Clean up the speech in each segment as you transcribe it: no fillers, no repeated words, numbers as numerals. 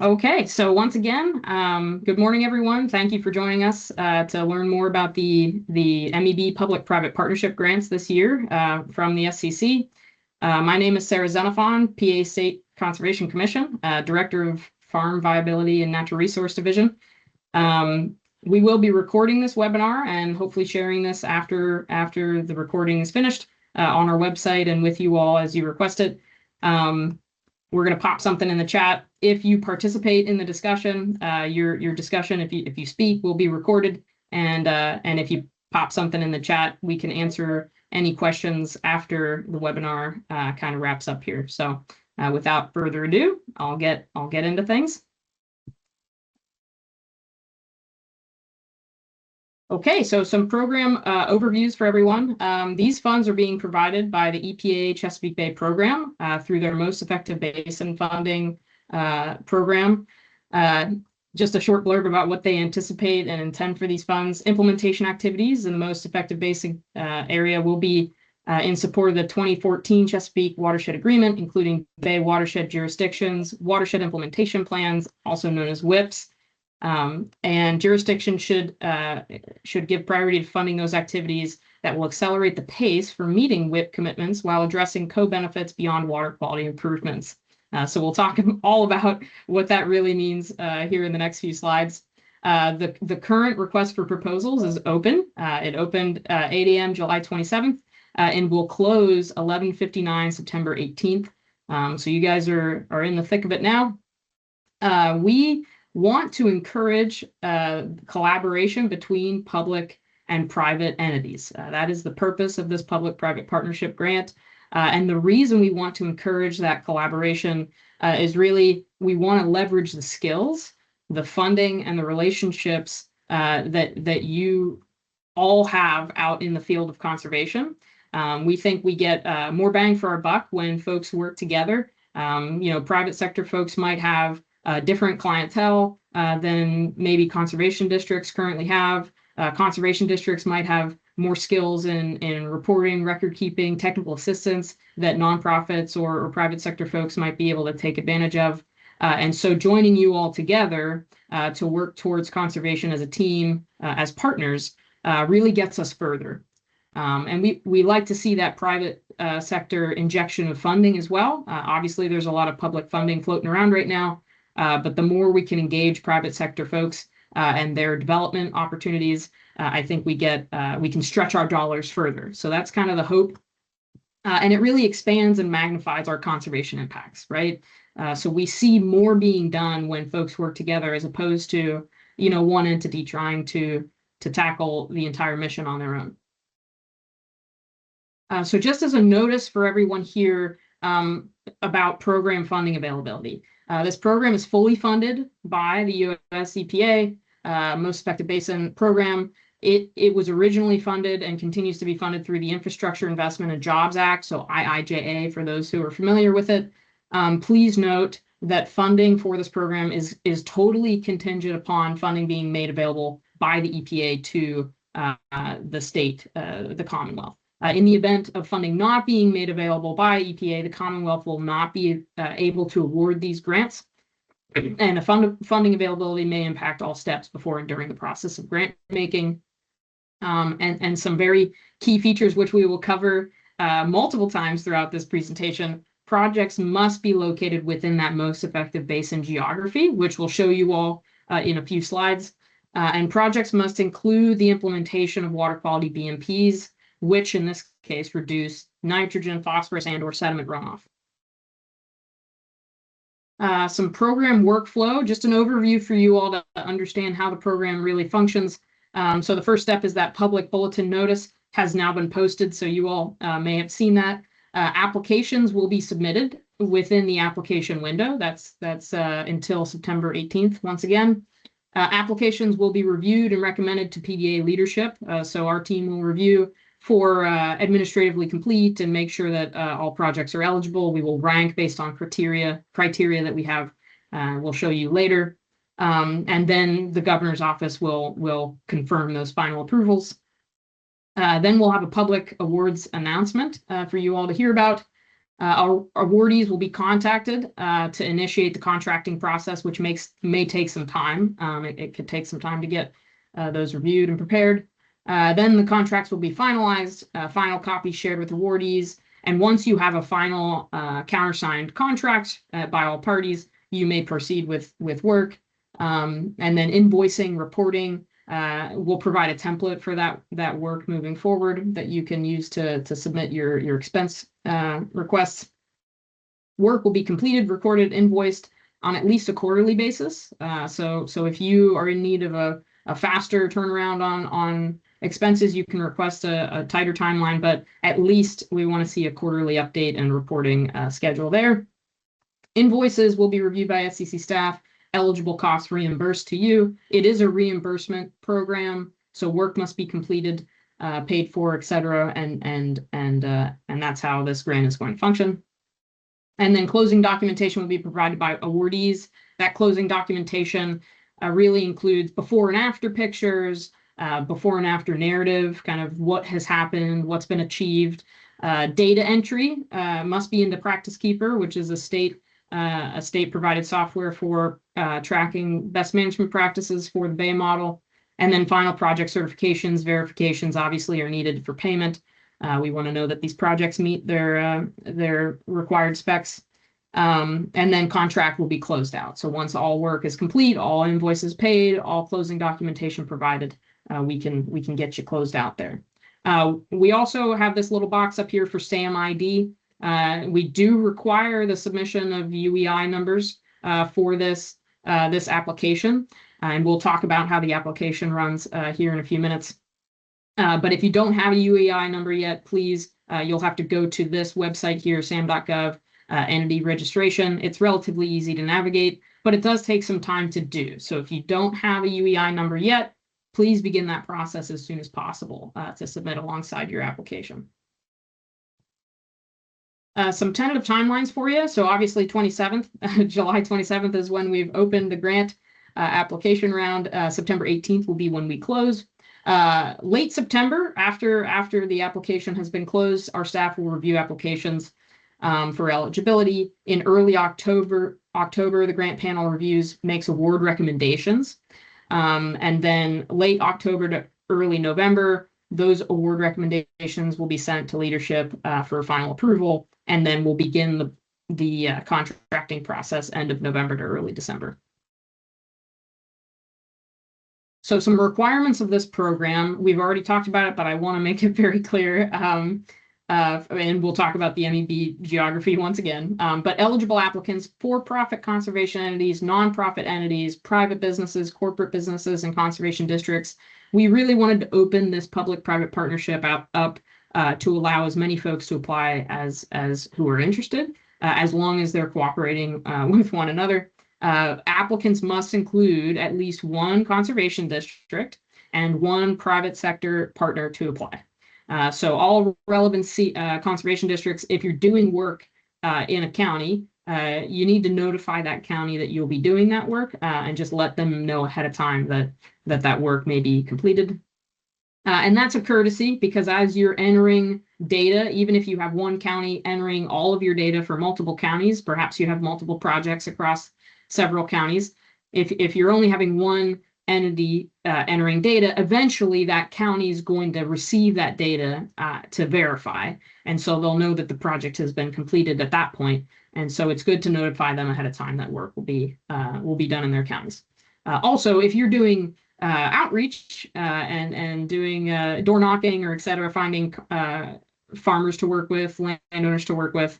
Okay, so once again, good morning, everyone. Thank you for joining us to learn more about the MEB Public-Private Partnership grants this year from the SCC. My name is Sarah Xenophon, PA State Conservation Commission, Director of Farm Viability and Natural Resource Division. We will be recording this webinar and hopefully sharing this after the recording is finished on our website and with you all as you request it. We're going to pop something in the chat. If you participate in the discussion, your discussion, if you speak, will be recorded. And if you pop something in the chat, we can answer any questions after the webinar kind of wraps up here. So without further ado, I'll get into things. Okay, so some program overviews for everyone. These funds are being provided by the EPA Chesapeake Bay program through their Most Effective Basin Funding program. Just a short blurb about what they anticipate and intend for these funds. Implementation activities in the Most Effective Basin area will be in support of the 2014 Chesapeake Watershed Agreement, including Bay watershed jurisdictions, watershed implementation plans, also known as WIPs. And jurisdiction should give priority to funding those activities that will accelerate the pace for meeting WIP commitments while addressing co-benefits beyond water quality improvements. So we'll talk all about what that really means here in the next few slides. The current request for proposals is open. It opened 8 a.m. July 27th and will close 11:59 September 18th. So you guys are in the thick of it now. We want to encourage collaboration between public and private entities. That is the purpose of this public-private partnership grant. And the reason we want to encourage that collaboration is really we want to leverage the skills, the funding, and the relationships that you all have out in the field of conservation. We think we get more bang for our buck when folks work together. Private sector folks might have different clientele than maybe conservation districts currently have. Conservation districts might have more skills in reporting, record keeping, technical assistance that nonprofits or private sector folks might be able to take advantage of. And so joining you all together to work towards conservation as a team, as partners, really gets us further. And we like to see that private sector injection of funding as well. Obviously, there's a lot of public funding floating around right now. But the more we can engage private sector folks and their development opportunities, I think we can stretch our dollars further. So that's kind of the hope. And it really expands and magnifies our conservation impacts, right? So we see more being done when folks work together as opposed to, one entity trying to tackle the entire mission on their own. So just as a notice for everyone here about program funding availability. This program is fully funded by the U.S. EPA, Most Effective Basin Program. It was originally funded and continues to be funded through the Infrastructure Investment and Jobs Act, so IIJA for those who are familiar with it. Please note that funding for this program is totally contingent upon funding being made available by the EPA to the state, the Commonwealth. In the event of funding not being made available by EPA, the Commonwealth will not be able to award these grants. And funding availability may impact all steps before and during the process of grant making. And some very key features, which we will cover multiple times throughout this presentation. Projects must be located within that most effective basin geography, which we'll show you all in a few slides. And projects must include the implementation of water quality BMPs, which in this case reduce nitrogen, phosphorus, and/or sediment runoff. Some program workflow, just an overview for you all to understand how the program really functions. So the first step is that public bulletin notice has now been posted, so you all may have seen that. Applications will be submitted within the application window. That's until September 18th, once again. Applications will be reviewed and recommended to PDA leadership, so our team will review for administratively complete and make sure that all projects are eligible. We will rank based on criteria that we have. We'll show you later. And then the governor's office will confirm those final approvals. Then we'll have a public awards announcement for you all to hear about. Our awardees will be contacted to initiate the contracting process, which may take some time. It could take some time to get those reviewed and prepared. Then the contracts will be finalized, final copies shared with awardees. And once you have a final countersigned contract by all parties, you may proceed with work. And then invoicing, reporting, we'll provide a template for that work moving forward that you can use to submit your expense requests. Work will be completed, recorded, invoiced on at least a quarterly basis. So if you are in need of a faster turnaround on expenses, you can request a tighter timeline, but at least we want to see a quarterly update and reporting schedule there. Invoices will be reviewed by SCC staff, eligible costs reimbursed to you. It is a reimbursement program, so work must be completed, paid for, etc. And that's how this grant is going to function. And then closing documentation will be provided by awardees. That closing documentation really includes before and after pictures, before and after narrative, kind of what has happened, what's been achieved. Data entry must be into Practice Keeper, which is a state provided software for tracking best management practices for the Bay model. And then final project certifications, verifications obviously are needed for payment. We want to know that these projects meet their required specs. And then contract will be closed out. So once all work is complete, all invoices paid, all closing documentation provided, we can get you closed out there. We also have this little box up here for SAM ID. We do require the submission of UEI numbers for this application, and we'll talk about how the application runs here in a few minutes. But if you don't have a UEI number yet, please, you'll have to go to this website here, sam.gov, entity registration. It's relatively easy to navigate, but it does take some time to do. So if you don't have a UEI number yet, please begin that process as soon as possible to submit alongside your application. Some tentative timelines for you. So obviously 27th, July 27th is when we've opened the grant application round. September 18th will be when we close. Late September, after the application has been closed, our staff will review applications for eligibility. In early October, the grant panel reviews, makes award recommendations. And then late October to early November, those award recommendations will be sent to leadership for final approval, and then we'll begin the contracting process end of November to early December. So some requirements of this program, we've already talked about it, but I want to make it very clear. And we'll talk about the MEB geography once again. But eligible applicants, for-profit conservation entities, nonprofit entities, private businesses, corporate businesses, and conservation districts. We really wanted to open this public-private partnership up to allow as many folks to apply as who are interested, as long as they're cooperating with one another. Applicants must include at least one conservation district and one private sector partner to apply. So all relevant conservation districts, if you're doing work in a county, you need to notify that county that you'll be doing that work and just let them know ahead of time that work may be completed. And that's a courtesy because as you're entering data, even if you have one county entering all of your data for multiple counties, perhaps you have multiple projects across several counties. If you're only having one entity entering data, eventually that county is going to receive that data to verify. And so they'll know that the project has been completed at that point. And so it's good to notify them ahead of time that work will be done in their counties. Also, if you're doing outreach and doing door knocking or et cetera, finding farmers to work with, landowners to work with,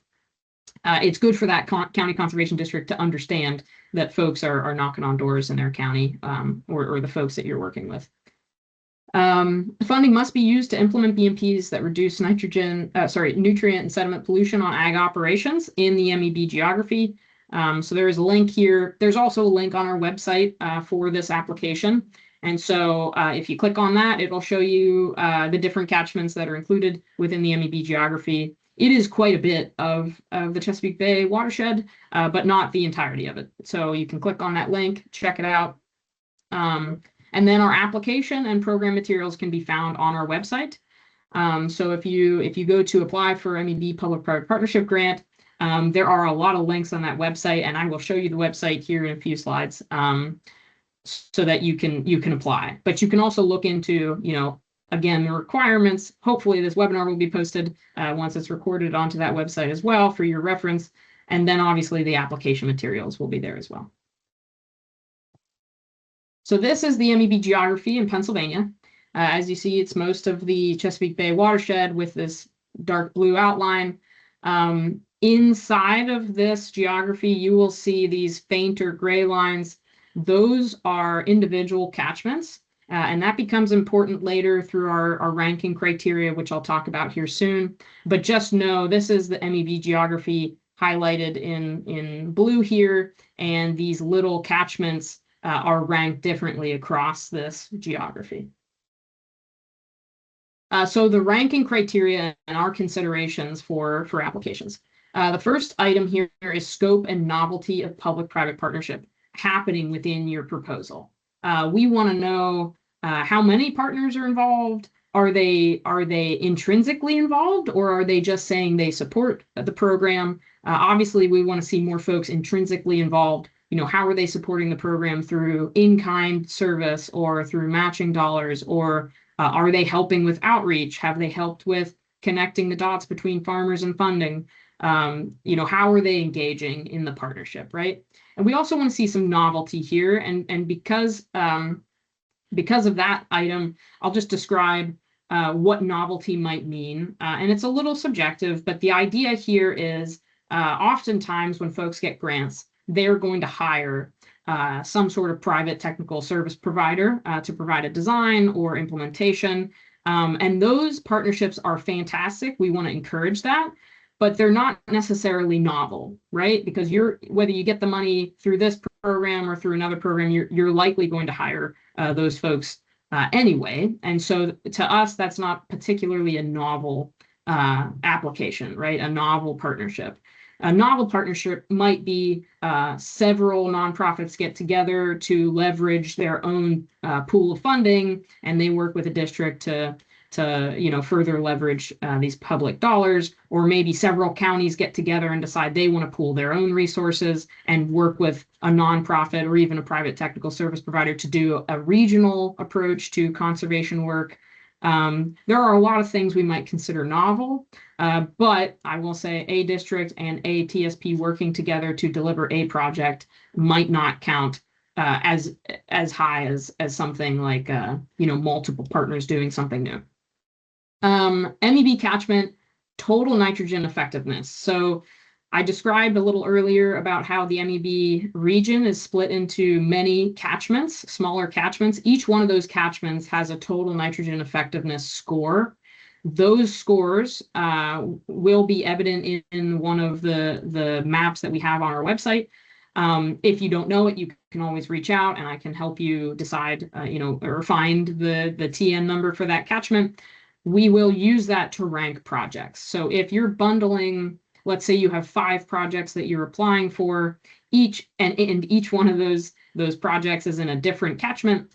it's good for that county conservation district to understand that folks are knocking on doors in their county or the folks that you're working with. Funding must be used to implement BMPs that reduce nutrient and sediment pollution on ag operations in the MEB geography. So there is a link here. There's also a link on our website for this application. And so if you click on that, it'll show you the different catchments that are included within the MEB geography. It is quite a bit of the Chesapeake Bay watershed, but not the entirety of it. So you can click on that link, check it out. And then our application and program materials can be found on our website. So if you go to apply for MEB Public-Private Partnership Grant, There are a lot of links on that website, and I will show you the website here in a few slides, so that you can apply. But you can also look into, again, the requirements. Hopefully this webinar will be posted once it's recorded onto that website as well for your reference. And then obviously the application materials will be there as well. So this is the MEB geography in Pennsylvania. As you see, it's most of the Chesapeake Bay watershed with this dark blue outline. Inside of this geography, you will see these fainter gray lines. Those are individual catchments, and that becomes important later through our ranking criteria, which I'll talk about here soon. But just know this is the MEB geography highlighted in blue here, and these little catchments are ranked differently across this geography. So the ranking criteria and our considerations for applications. The first item here is scope and novelty of public-private partnership happening within your proposal. We want to know how many partners are involved. Are they intrinsically involved, or are they just saying they support the program? Obviously, we want to see more folks intrinsically involved. How are they supporting the program through in-kind service or through matching dollars, or are they helping with outreach? Have they helped with connecting the dots between farmers and funding? How are they engaging in the partnership, right? And we also want to see some novelty here. And because of that item, I'll just describe what novelty might mean. And it's a little subjective, but the idea here is oftentimes when folks get grants, they're going to hire some sort of private technical service provider to provide a design or implementation. And those partnerships are fantastic. We want to encourage that, but they're not necessarily novel, right? Because whether you get the money through this program or through another program, you're likely going to hire those folks anyway. And so to us, that's not particularly a novel application, right? A novel partnership. A novel partnership might be several nonprofits get together to leverage their own pool of funding, and they work with a district to further leverage these public dollars, or maybe several counties get together and decide they want to pool their own resources and work with a nonprofit or even a private technical service provider to do a regional approach to conservation work. There are a lot of things we might consider novel, but I will say a district and a TSP working together to deliver a project might not count as high as something like multiple partners doing something new. MEB catchment, total nitrogen effectiveness. So I described a little earlier about how the MEB region is split into many catchments, smaller catchments. Each one of those catchments has a total nitrogen effectiveness score. Those scores will be evident in one of the maps that we have on our website. If you don't know it, you can always reach out and I can help you decide, or find the TN number for that catchment. We will use that to rank projects. So if you're bundling, let's say you have 5 projects that you're applying for, each one of those projects is in a different catchment,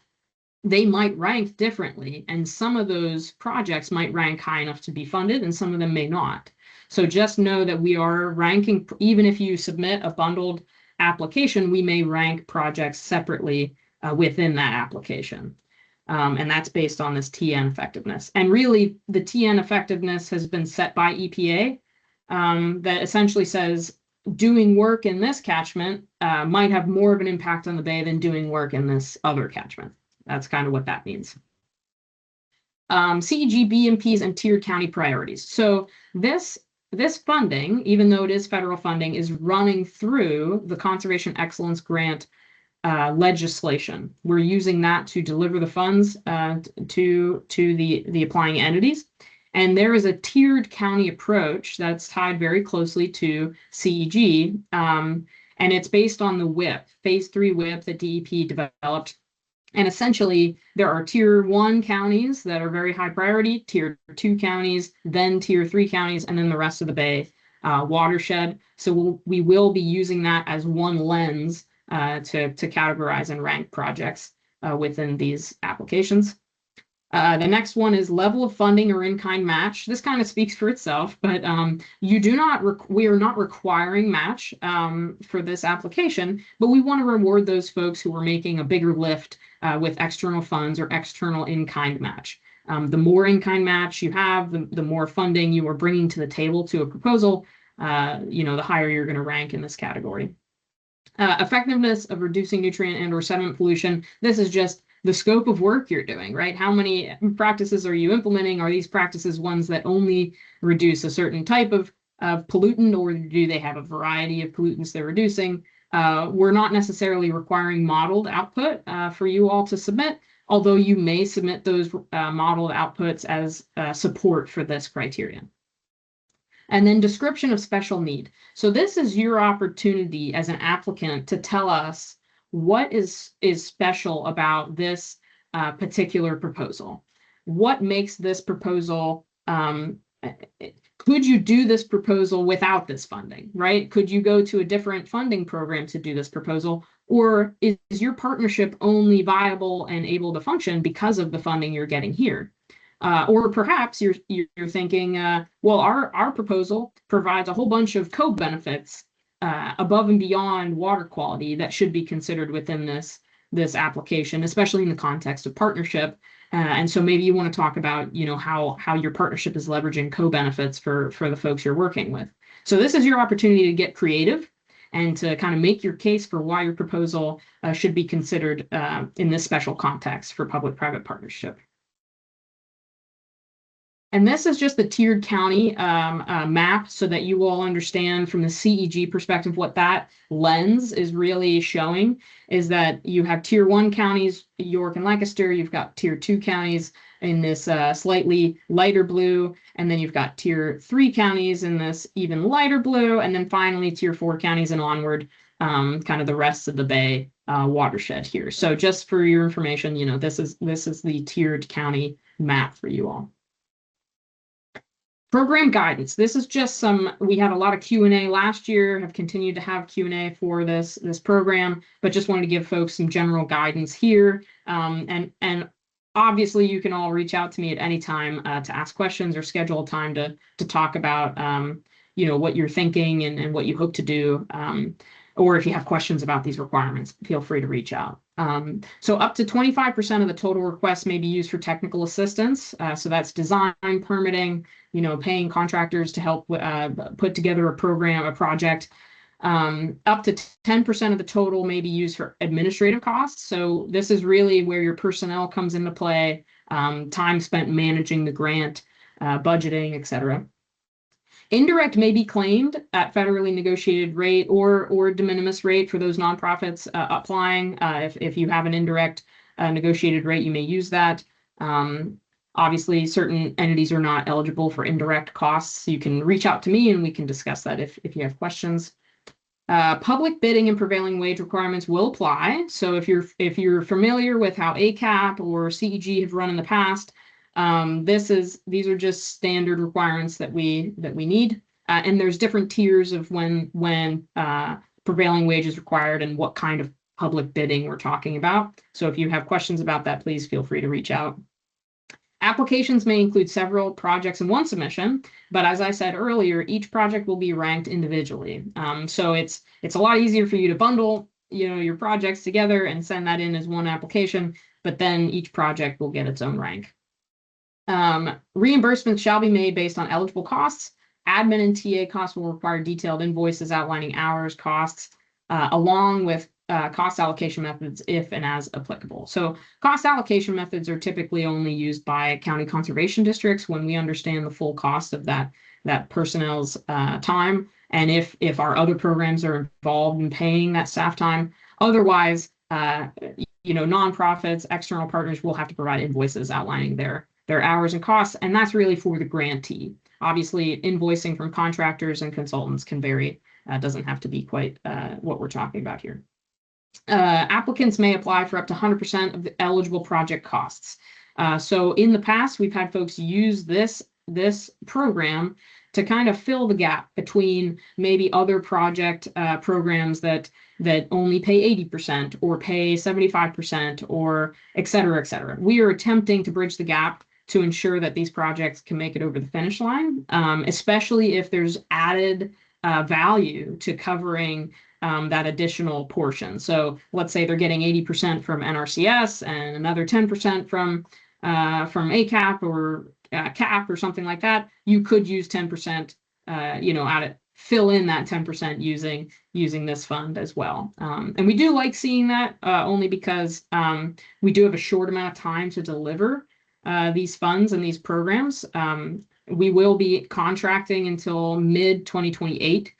they might rank differently. And some of those projects might rank high enough to be funded and some of them may not. So just know that we are ranking, even if you submit a bundled application, we may rank projects separately within that application. And that's based on this TN effectiveness. And really, the TN effectiveness has been set by EPA that essentially says doing work in this catchment might have more of an impact on the bay than doing work in this other catchment. That's kind of what that means. CEG, BMPs, and tiered county priorities. So this funding, even though it is federal funding, is running through the Conservation Excellence Grant legislation. We're using that to deliver the funds to the applying entities. And there is a tiered county approach that's tied very closely to CEG. And it's based on the WIP, phase 3 WIP that DEP developed. And essentially, there are tier 1 counties that are very high priority, tier 2 counties, then tier 3 counties, and then the rest of the bay watershed. So we will be using that as one lens to categorize and rank projects within these applications. The next one is level of funding or in-kind match. This kind of speaks for itself, but we are not requiring match for this application, but we want to reward those folks who are making a bigger lift with external funds or external in-kind match. The more in-kind match you have, the more funding you are bringing to the table to a proposal, the higher you're going to rank in this category. Effectiveness of reducing nutrient and or sediment pollution. This is just the scope of work you're doing, right? How many practices are you implementing? Are these practices ones that only reduce a certain type of pollutant, or do they have a variety of pollutants they're reducing? We're not necessarily requiring modeled output for you all to submit, although you may submit those modeled outputs as support for this criterion. And then description of special need. So this is your opportunity as an applicant to tell us what is special about this particular proposal. What makes this proposal, could you do this proposal without this funding, right? Could you go to a different funding program to do this proposal? Or is your partnership only viable and able to function because of the funding you're getting here? Or perhaps you're thinking, well, our proposal provides a whole bunch of co-benefits above and beyond water quality that should be considered within this application, especially in the context of partnership. And so maybe you want to talk about, how your partnership is leveraging co-benefits for the folks you're working with. So this is your opportunity to get creative and to kind of make your case for why your proposal should be considered in this special context for public-private partnership. And this is just the tiered county map so that you all understand from the CEG perspective what that lens is really showing is that you have tier 1 counties, York and Lancaster, you've got tier 2 counties in this slightly lighter blue, and then you've got tier 3 counties in this even lighter blue, and then finally tier 4 counties and onward, kind of the rest of the Bay watershed here. So just for your information, this is the tiered county map for you all. Program guidance. This is just we had a lot of Q&A last year, have continued to have Q&A for this program, but just wanted to give folks some general guidance here. And obviously you can all reach out to me at any time to ask questions or schedule a time to talk about, what you're thinking and what you hope to do. Or if you have questions about these requirements, feel free to reach out. So up to 25% of the total requests may be used for technical assistance. So that's design, permitting, paying contractors to help put together a project. Up to 10% of the total may be used for administrative costs. So this is really where your personnel comes into play, time spent managing the grant, budgeting, et cetera. Indirect may be claimed at federally negotiated rate or de minimis rate for those nonprofits applying. If you have an indirect negotiated rate, you may use that. Obviously, certain entities are not eligible for indirect costs. You can reach out to me and we can discuss that if you have questions. Public bidding and prevailing wage requirements will apply. So if you're familiar with how ACAP or CEG have run in the past, these are just standard requirements that we need. And there's different tiers of when prevailing wage is required and what kind of public bidding we're talking about. So if you have questions about that, please feel free to reach out. Applications may include several projects in one submission, but as I said earlier, each project will be ranked individually. So it's a lot easier for you to bundle, your projects together and send that in as one application, but then each project will get its own rank. Reimbursements shall be made based on eligible costs. Admin and TA costs will require detailed invoices outlining hours, costs, along with cost allocation methods if and as applicable. So cost allocation methods are typically only used by county conservation districts when we understand the full cost of that personnel's time, and if our other programs are involved in paying that staff time. Otherwise, nonprofits, external partners will have to provide invoices outlining their hours and costs, and that's really for the grantee. Obviously, invoicing from contractors and consultants can vary. Doesn't have to be quite what we're talking about here. Applicants may apply for up to 100% of the eligible project costs. So in the past, we've had folks use this this program to kind of fill the gap between maybe other project programs that only pay 80% or pay 75% or et cetera, et cetera. We are attempting to bridge the gap to ensure that these projects can make it over the finish line, especially if there's added value to covering that additional portion. So let's say they're getting 80% from NRCS and another 10% from ACAP or CAP or something like that. You could use 10%, fill in that 10% using this fund as well. And we do like seeing that only because we do have a short amount of time to deliver these funds and these programs. We will be contracting until mid-2028.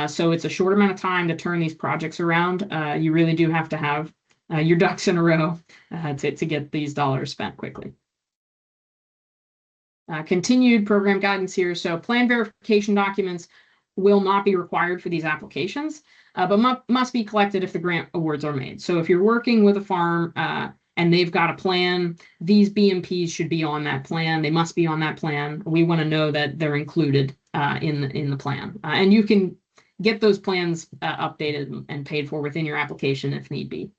So it's a short amount of time to turn these projects around. You really do have to have your ducks in a row to get these dollars spent quickly. Continued program guidance here. So plan verification documents will not be required for these applications, but must be collected if the grant awards are made. So if you're working with a farm and they've got a plan, these BMPs should be on that plan. They must be on that plan. We want to know that they're included in the plan. And you can get those plans updated and paid for within your application if need be.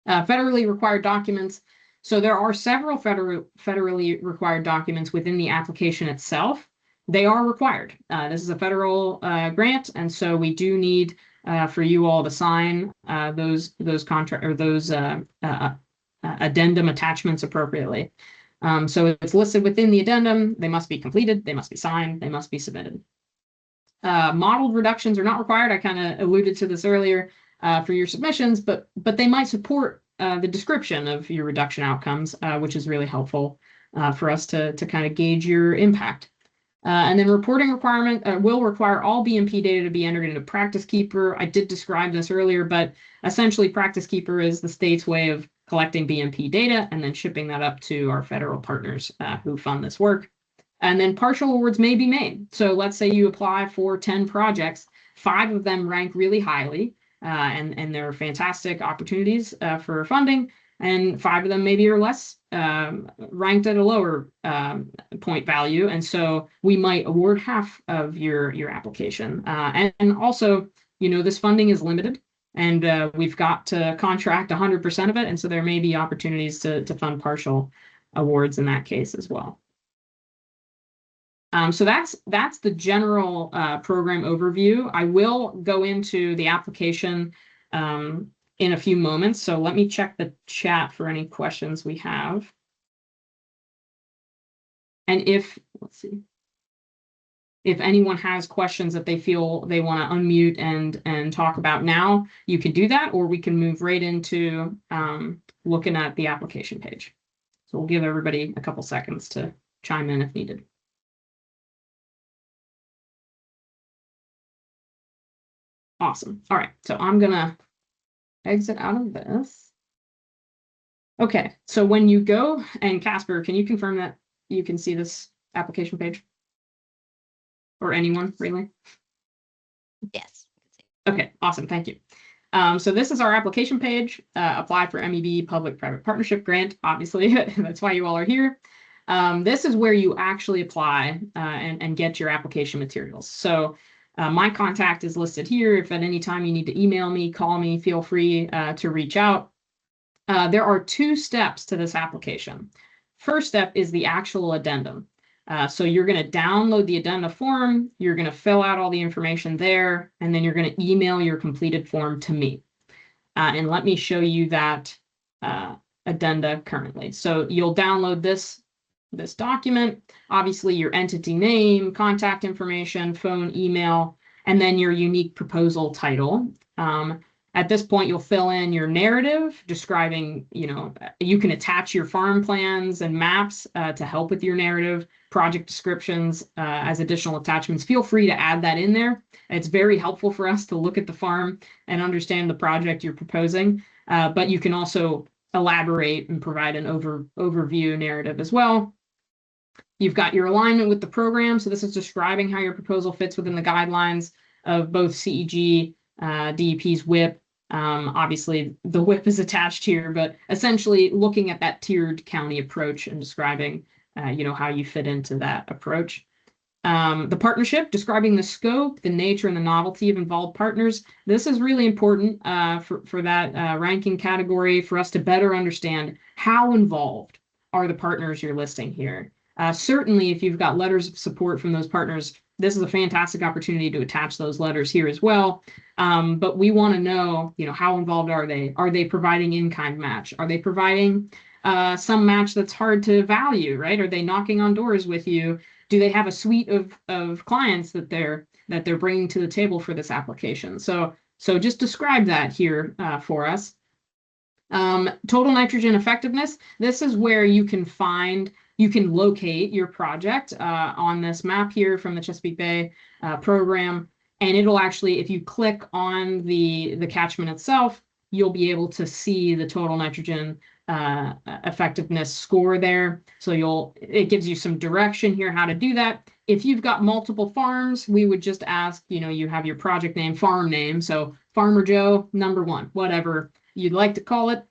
Federally required documents. So there are several federally required documents within the application itself. They are required. This is a federal grant, and so we do need for you all to sign those contract or those addendum attachments appropriately. So it's listed within the addendum. They must be completed. They must be signed. They must be submitted. Modeled reductions are not required. I kind of alluded to this earlier for your submissions, but they might support the description of your reduction outcomes, which is really helpful for us to kind of gauge your impact. And then reporting requirement will require all BMP data to be entered into Practice Keeper. I did describe this earlier, but essentially Practice Keeper is the state's way of collecting BMP data and then shipping that up to our federal partners who fund this work. And then partial awards may be made. So let's say you apply for 10 projects, 5 of them rank really highly, and they're fantastic opportunities for funding, and 5 of them maybe are less ranked at a lower point value, and so we might award half of your application. And also, this funding is limited, and we've got to contract 100% of it, and so there may be opportunities to fund partial awards in that case as well. So that's the general program overview. I will go into the application in a few moments. So let me check the chat for any questions we have. And let's see, if anyone has questions that they feel they want to unmute and talk about now, you can do that, or we can move right into looking at the application page. So we'll give everybody a couple seconds to chime in if needed. Awesome. All right, so I'm gonna exit out of this. Okay, so when you go, and Casper, can you confirm that you can see this application page? Or anyone, really? Yes. Okay, awesome, thank you. So this is our application page. Apply for MEB Public-Private Partnership Grant, obviously, that's why you all are here. This is where you actually apply and get your application materials. So my contact is listed here. If at any time you need to email me, call me, feel free to reach out. There are 2 steps to this application. First step is the actual addendum. So you're going to download the addenda form, you're going to fill out all the information there, and then you're going to email your completed form to me. And let me show you that addenda currently. So you'll download this document, obviously your entity name, contact information, phone, email, and then your unique proposal title. At this point, you'll fill in your narrative describing, you can attach your farm plans and maps to help with your narrative, project descriptions as additional attachments. Feel free to add that in there. It's very helpful for us to look at the farm and understand the project you're proposing, but you can also elaborate and provide an overview narrative as well. You've got your alignment with the program. So this is describing how your proposal fits within the guidelines of both CEG, DEP's WIP. Obviously, the WIP is attached here, but essentially looking at that tiered county approach and describing how you fit into that approach. The partnership, describing the scope, the nature, and the novelty of involved partners. This is really important for that ranking category, for us to better understand how involved are the partners you're listing here. Certainly, if you've got letters of support from those partners, this is a fantastic opportunity to attach those letters here as well. But we want to know, how involved are they? Are they providing in-kind match? Are they providing some match that's hard to value, right? Are they knocking on doors with you? Do they have a suite of clients that they're bringing to the table for this application? So just describe that here for us. Total nitrogen effectiveness. This is where you can locate your project on this map here from the Chesapeake Bay program. And it'll actually, if you click on the catchment itself, you'll be able to see the total nitrogen effectiveness score there. So it gives you some direction here how to do that. If you've got multiple farms, we would just ask, you have your project name, farm name. So Farmer Joe, number 1, whatever you'd like to call it.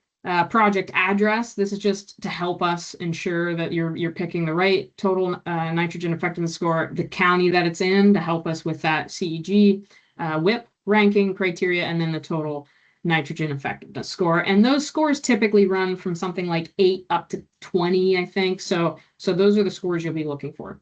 Project address. This is just to help us ensure that you're picking the right total nitrogen effectiveness score, the county that it's in to help us with that CEG, WIP ranking criteria, and then the total nitrogen effectiveness score. And those scores typically run from something like 8 up to 20, I think. So those are the scores you'll be looking for.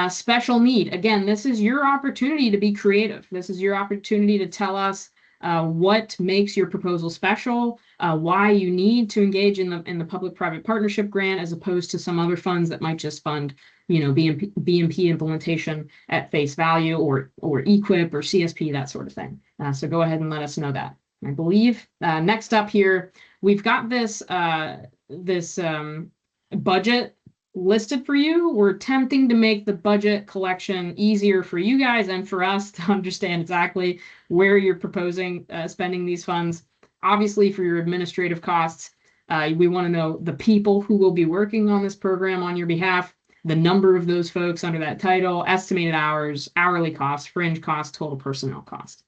Special need. Again, this is your opportunity to be creative. This is your opportunity to tell us what makes your proposal special, why you need to engage in the public-private partnership grant as opposed to some other funds that might just fund, BMP implementation at face value or EQIP or CSP, that sort of thing. So go ahead and let us know that. I believe next up here, we've got this budget listed for you. We're attempting to make the budget collection easier for you guys and for us to understand exactly where you're proposing spending these funds. Obviously, for your administrative costs, we want to know the people who will be working on this program on your behalf, the number of those folks under that title, estimated hours, hourly costs, fringe costs, total personnel cost.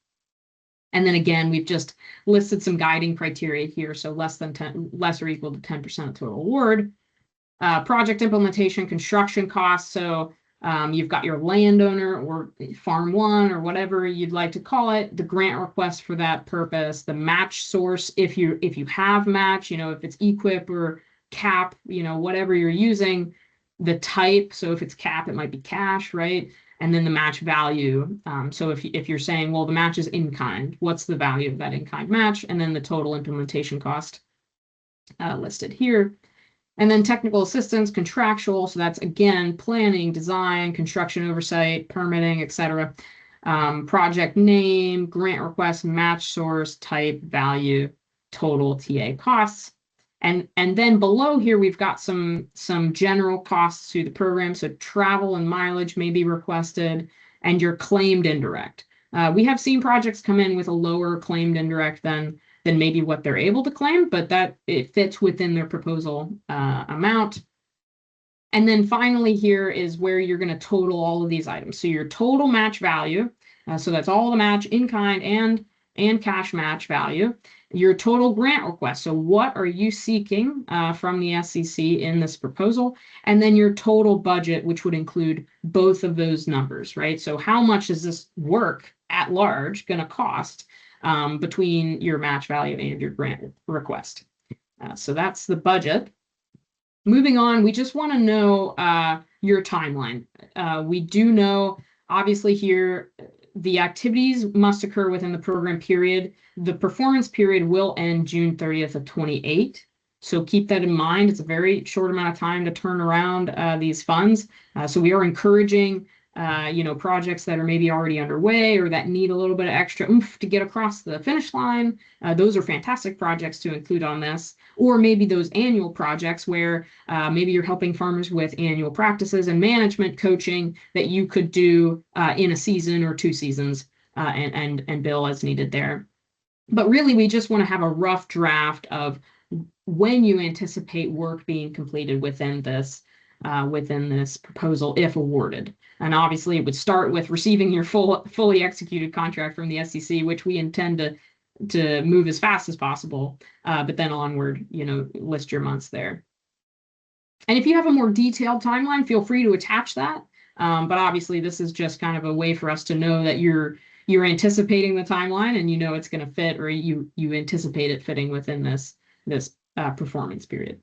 And then again, we've just listed some guiding criteria here. So less or equal to 10% of total award. Project implementation, construction costs. So you've got your landowner or farm 1 or whatever you'd like to call it, the grant request for that purpose, the match source, if you have match, if it's EQIP or CAP, whatever you're using, the type. So if it's CAP, it might be cash, right? And then the match value. So if you're saying, well, the match is in kind, what's the value of that in kind match? And then the total implementation cost listed here. And then technical assistance, contractual. So that's, again, planning, design, construction oversight, permitting, etc. Project name, grant request, match source, type, value, total TA costs. And then below here, we've got some general costs through the program. So travel and mileage may be requested, and your claimed indirect. We have seen projects come in with a lower claimed indirect than maybe what they're able to claim, but that it fits within their proposal amount. And then finally here is where you're going to total all of these items. So your total match value, so that's all the match in kind and cash match value. Your total grant request, so what are you seeking from the SCC in this proposal? And then your total budget, which would include both of those numbers, right? So how much is this work at large going to cost between your match value and your grant request? So that's the budget. Moving on, we just want to know your timeline. We do know, obviously here, the activities must occur within the program period. The performance period will end June 30th of 28. So keep that in mind. It's a very short amount of time to turn around these funds. So we are encouraging projects that are maybe already underway or that need a little bit of extra oomph to get across the finish line. Those are fantastic projects to include on this, or maybe those annual projects where maybe you're helping farmers with annual practices and management coaching that you could do in a season or 2 seasons and bill as needed there. But really, we just want to have a rough draft of when you anticipate work being completed within this proposal if awarded. And obviously it would start with receiving your fully executed contract from the SCC, which we intend to move as fast as possible, but then onward, list your months there. And if you have a more detailed timeline, feel free to attach that. But obviously, this is just kind of a way for us to know that you're anticipating the timeline and you know it's going to fit, or you anticipate it fitting within this performance period.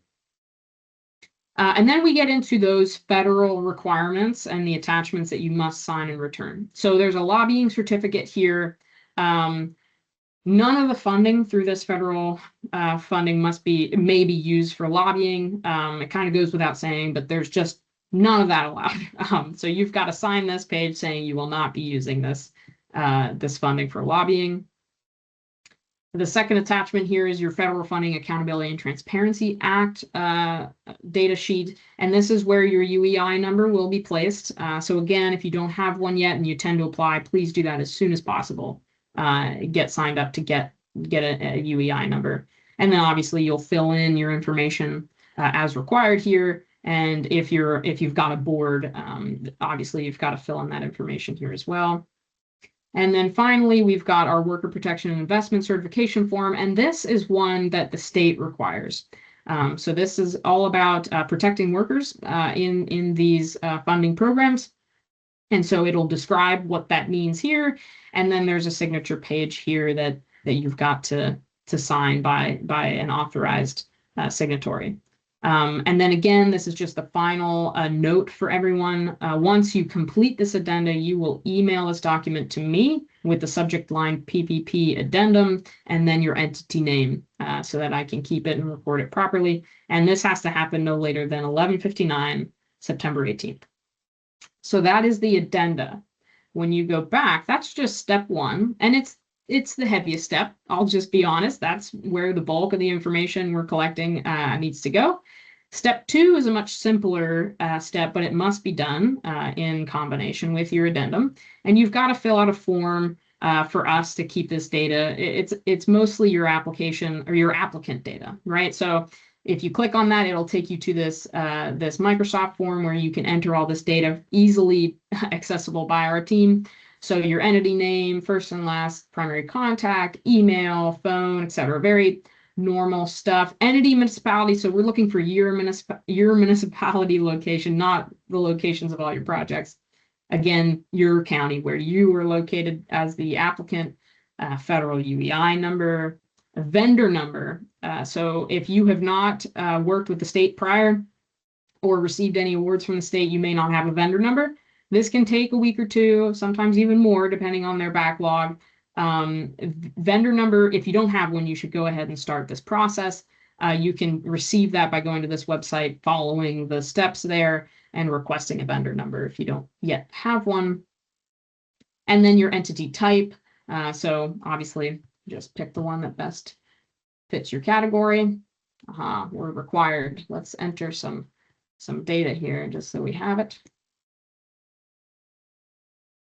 And then we get into those federal requirements and the attachments that you must sign and return. So there's a lobbying certificate here. None of the funding through this federal funding may be used for lobbying. It kind of goes without saying, but there's just none of that allowed. So you've got to sign this page saying you will not be using this funding for lobbying. The second attachment here is your Federal Funding Accountability and Transparency Act data sheet. And this is where your UEI number will be placed. So again, if you don't have one yet and you tend to apply, please do that as soon as possible. Get signed up to get a UEI number. And then obviously you'll fill in your information as required here. And if you've got a board, obviously you've got to fill in that information here as well. And then finally, we've got our Worker Protection and Investment Certification Form, and this is one that the state requires. So this is all about protecting workers in these funding programs. And so it'll describe what that means here. And then there's a signature page here that you've got to sign by an authorized signatory. And then again, this is just the final note for everyone. Once you complete this addenda, you will email this document to me with the subject line PPP addendum and then your entity name so that I can keep it and record it properly. And this has to happen no later than 11:59, September 18th. So that is the addenda. When you go back, that's just step one. And it's the heaviest step. I'll just be honest. That's where the bulk of the information we're collecting needs to go. Step two is a much simpler step, but it must be done in combination with your addendum. And you've got to fill out a form for us to keep this data. It's mostly your application or your applicant data, right? So if you click on that, it'll take you to this Microsoft form where you can enter all this data easily accessible by our team. So your entity name, first and last, primary contact, email, phone, etc. Very normal stuff. Entity municipality. So we're looking for your municipality location, not the locations of all your projects. Again, your county where you are located as the applicant, federal UEI number, a vendor number. So if you have not worked with the state prior or received any awards from the state, you may not have a vendor number. This can take a week or two, sometimes even more, depending on their backlog. Vendor number, if you don't have one, you should go ahead and start this process. You can receive that by going to this website, following the steps there, and requesting a vendor number if you don't yet have one. And then your entity type. So obviously, just pick the one that best fits your category. We're required. Let's enter some data here just so we have it.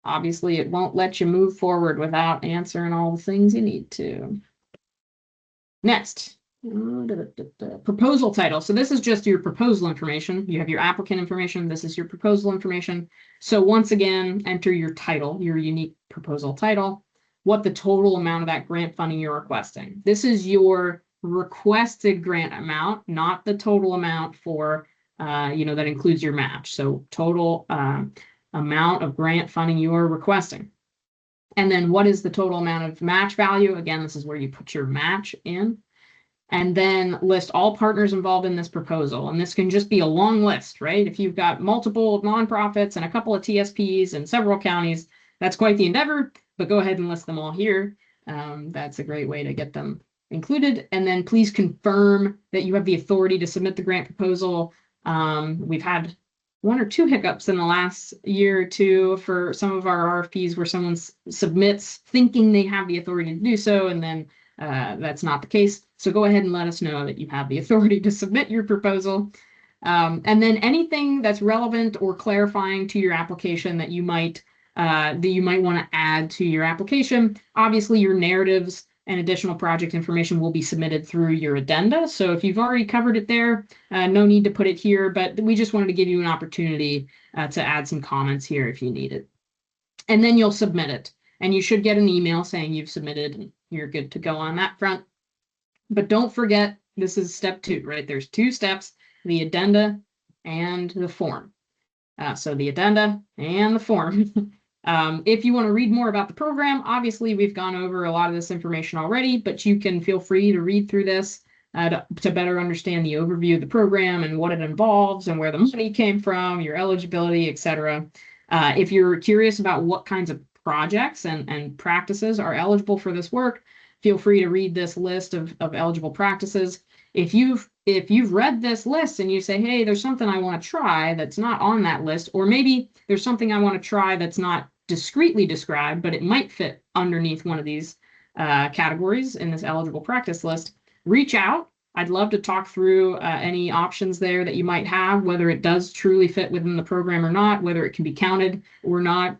Obviously, it won't let you move forward without answering all the things you need to. Next, proposal title. So this is just your proposal information. You have your applicant information. This is your proposal information. So once again, enter your title, your unique proposal title, what the total amount of that grant funding you're requesting. This is your requested grant amount, not the total amount for, that includes your match. So total amount of grant funding you are requesting. And then what is the total amount of match value? Again, this is where you put your match in. And then list all partners involved in this proposal. And this can just be a long list, right? If you've got multiple nonprofits and a couple of TSPs and several counties, that's quite the endeavor, but go ahead and list them all here. That's a great way to get them included. And then please confirm that you have the authority to submit the grant proposal. We've had one or two hiccups in the last year or two for some of our RFPs where someone submits thinking they have the authority to do so, and then that's not the case. So go ahead and let us know that you have the authority to submit your proposal. And then anything that's relevant or clarifying to your application that you might want to add to your application. Obviously, your narratives and additional project information will be submitted through your addenda. So if you've already covered it there, no need to put it here, but we just wanted to give you an opportunity to add some comments here if you need it. And then you'll submit it. And you should get an email saying you've submitted and you're good to go on that front. But don't forget, this is step two, right? There's two steps, the addenda and the form. So the addenda and the form. If you want to read more about the program, obviously we've gone over a lot of this information already, but you can feel free to read through this to better understand the overview of the program and what it involves and where the money came from, your eligibility, etc. If you're curious about what kinds of projects and practices are eligible for this work, feel free to read this list of eligible practices. If you've read this list and you say, hey, there's something I want to try that's not on that list, or maybe there's something I want to try that's not discreetly described, but it might fit underneath one of these categories in this eligible practice list, reach out. I'd love to talk through any options there that you might have, whether it does truly fit within the program or not, whether it can be counted or not.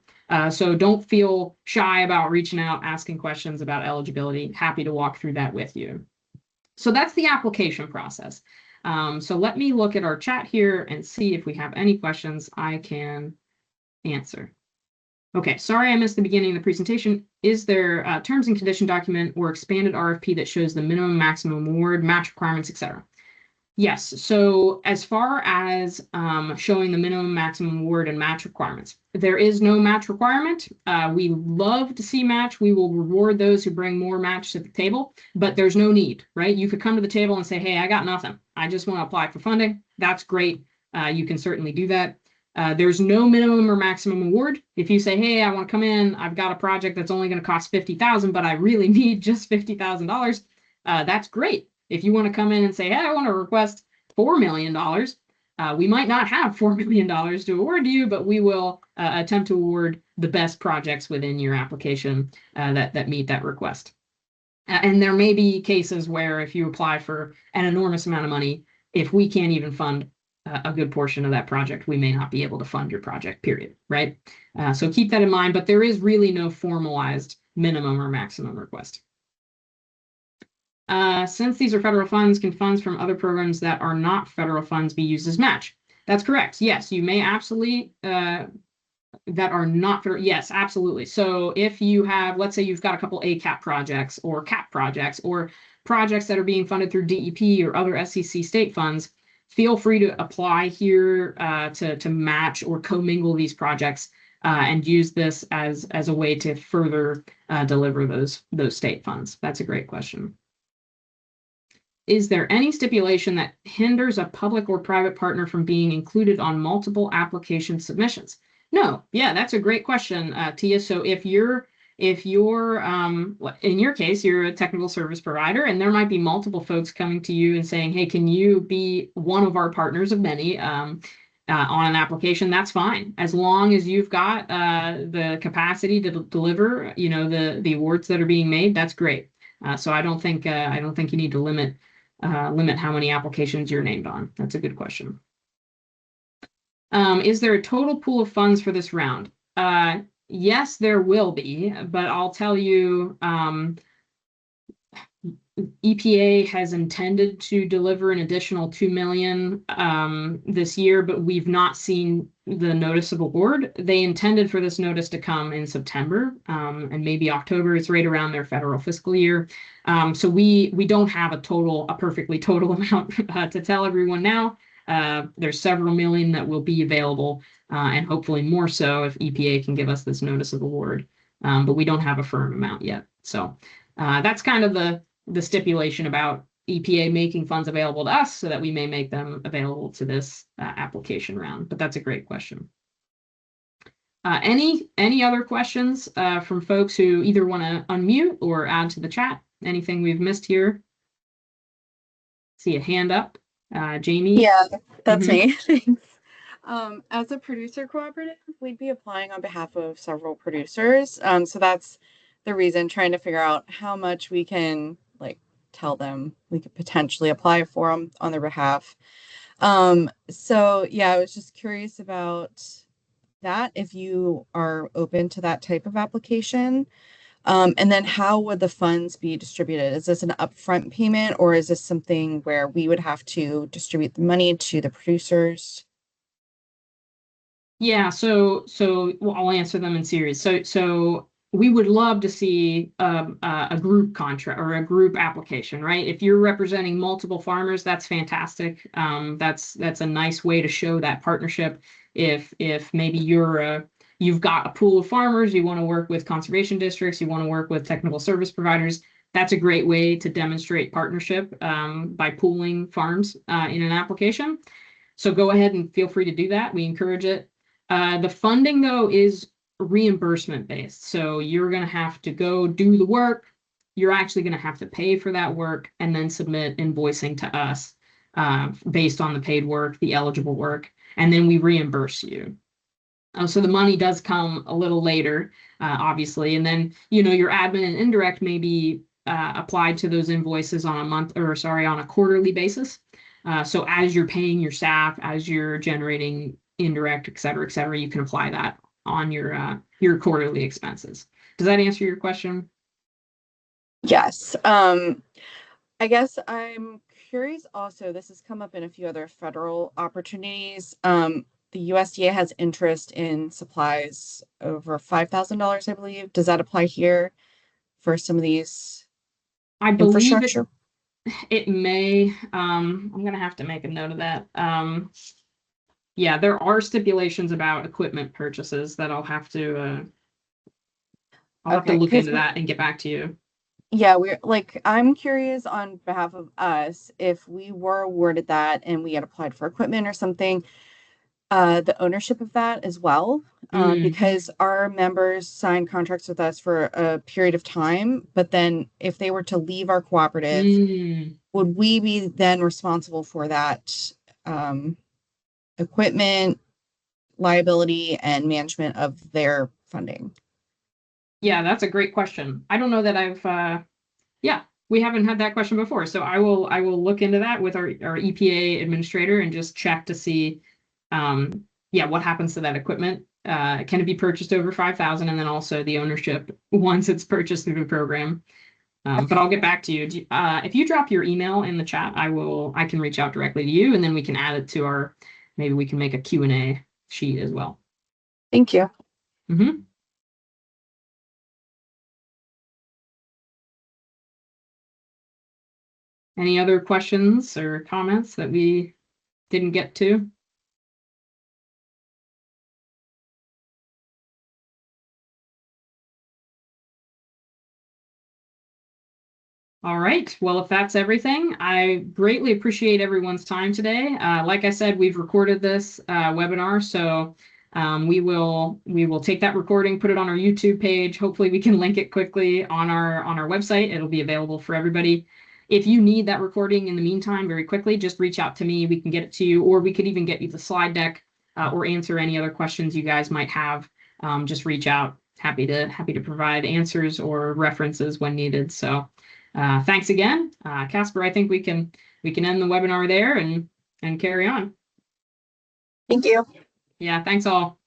So don't feel shy about reaching out, asking questions about eligibility. Happy to walk through that with you. So that's the application process. So let me look at our chat here and see if we have any questions I can answer. Okay, sorry I missed the beginning of the presentation. Is there a terms and condition document or expanded RFP that shows the minimum, maximum award, match requirements, etc.? Yes, so as far as showing the minimum, maximum award and match requirements, there is no match requirement. We love to see match. We will reward those who bring more match to the table, but there's no need, right? You could come to the table and say, hey, I got nothing. I just want to apply for funding. That's great. You can certainly do that. There's no minimum or maximum award. If you say, hey, I want to come in, I've got a project that's only going to cost $50,000, but I really need just $50,000, that's great. If you want to come in and say, hey, I want to request $4 million, we might not have $4 million to award you, but we will attempt to award the best projects within your application that meet that request. And there may be cases where if you apply for an enormous amount of money, if we can't even fund a good portion of that project, we may not be able to fund your project, period, right? So keep that in mind, but there is really no formalized minimum or maximum request. Since these are federal funds, can funds from other programs that are not federal funds be used as match? That's correct. Yes, you may absolutely, that are not federal. Yes, absolutely. So if you have, let's say you've got a couple ACAP projects or CAP projects or projects that are being funded through DEP or other SEC state funds, feel free to apply here to match or commingle these projects and use this as a way to further deliver those state funds. That's a great question. Is there any stipulation that hinders a public or private partner from being included on multiple application submissions? No. Yeah, that's a great question, Tia. So if you're in your case, you're a technical service provider, and there might be multiple folks coming to you and saying, hey, can you be one of our partners of many on an application? That's fine, as long as you've got the capacity to deliver, the awards that are being made. That's great. So I don't think you need to limit how many applications you're named on. That's a good question. Is there a total pool of funds for this round? Yes, there will be, but I'll tell you, EPA has intended to deliver an additional $2 million this year, but we've not seen the notice of award. They intended for this notice to come in September and maybe October. It's right around their federal fiscal year. So we don't have a perfectly total amount to tell everyone now. There's several million that will be available and hopefully more so if EPA can give us this notice of award. But we don't have a firm amount yet. So that's kind of the stipulation about EPA making funds available to us so that we may make them available to this application round. But that's a great question. Any other questions from folks who either want to unmute or add to the chat? Anything we've missed here? See a hand up. Jamie? Yeah, that's me. Thanks. As a producer cooperative, we'd be applying on behalf of several producers. So that's the reason, trying to figure out how much we can tell them we could potentially apply for them on their behalf. So yeah, I was just curious about that, if you are open to that type of application. And then how would the funds be distributed? Is this an upfront payment, or is this something where we would have to distribute the money to the producers? Yeah, so I'll answer them in series. So we would love to see a group contract or a group application, right? If you're representing multiple farmers, that's fantastic. That's a nice way to show that partnership. If maybe you've got a pool of farmers, you want to work with conservation districts, you want to work with technical service providers, that's a great way to demonstrate partnership by pooling farms in an application. So go ahead and feel free to do that. We encourage it. The funding, though, is reimbursement based. So you're going to have to go do the work. You're actually going to have to pay for that work and then submit invoicing to us based on the paid work, the eligible work, and then we reimburse you. So the money does come a little later, obviously, and then your admin and indirect may be applied to those invoices on a quarterly basis. So as you're paying your staff, as you're generating indirect, et cetera, you can apply that on your quarterly expenses. Does that answer your question? Yes. I guess I'm curious also, this has come up in a few other federal opportunities. The USDA has interest in supplies over $5,000, I believe. Does that apply here for some of these I believe infrastructure? it may. I'm going to have to make a note of that. Yeah, there are stipulations about equipment purchases that I'll have to look into that and get back to you. Yeah, I'm curious on behalf of us, if we were awarded that and we had applied for equipment or something, the ownership of that as well, because our members sign contracts with us for a period of time, but then if they were to leave our cooperative, would we be then responsible for that equipment, liability, and management of their funding? Yeah, that's a great question. I don't know that we haven't had that question before. So I will look into that with our EPA administrator and just check to see, what happens to that equipment. Can it be purchased over 5,000, and then also the ownership once it's purchased through the program. But I'll get back to you. If you drop your email in the chat, I can reach out directly to you, and then we can add it to maybe we can make a Q&A sheet as well. Thank you. Mm-hmm. Any other questions or comments that we didn't get to? All right. Well, if that's everything, I greatly appreciate everyone's time today. Like I said, we've recorded this webinar, so we will take that recording, put it on our YouTube page. Hopefully, we can link it quickly on our website. It'll be available for everybody. If you need that recording in the meantime, very quickly, just reach out to me. We can get it to you, or we could even get you the slide deck or answer any other questions you guys might have. Just reach out. Happy to provide answers or references when needed. So. Thanks again, Casper. I think we can end the webinar there and carry on. Thank you. Yeah, thanks all.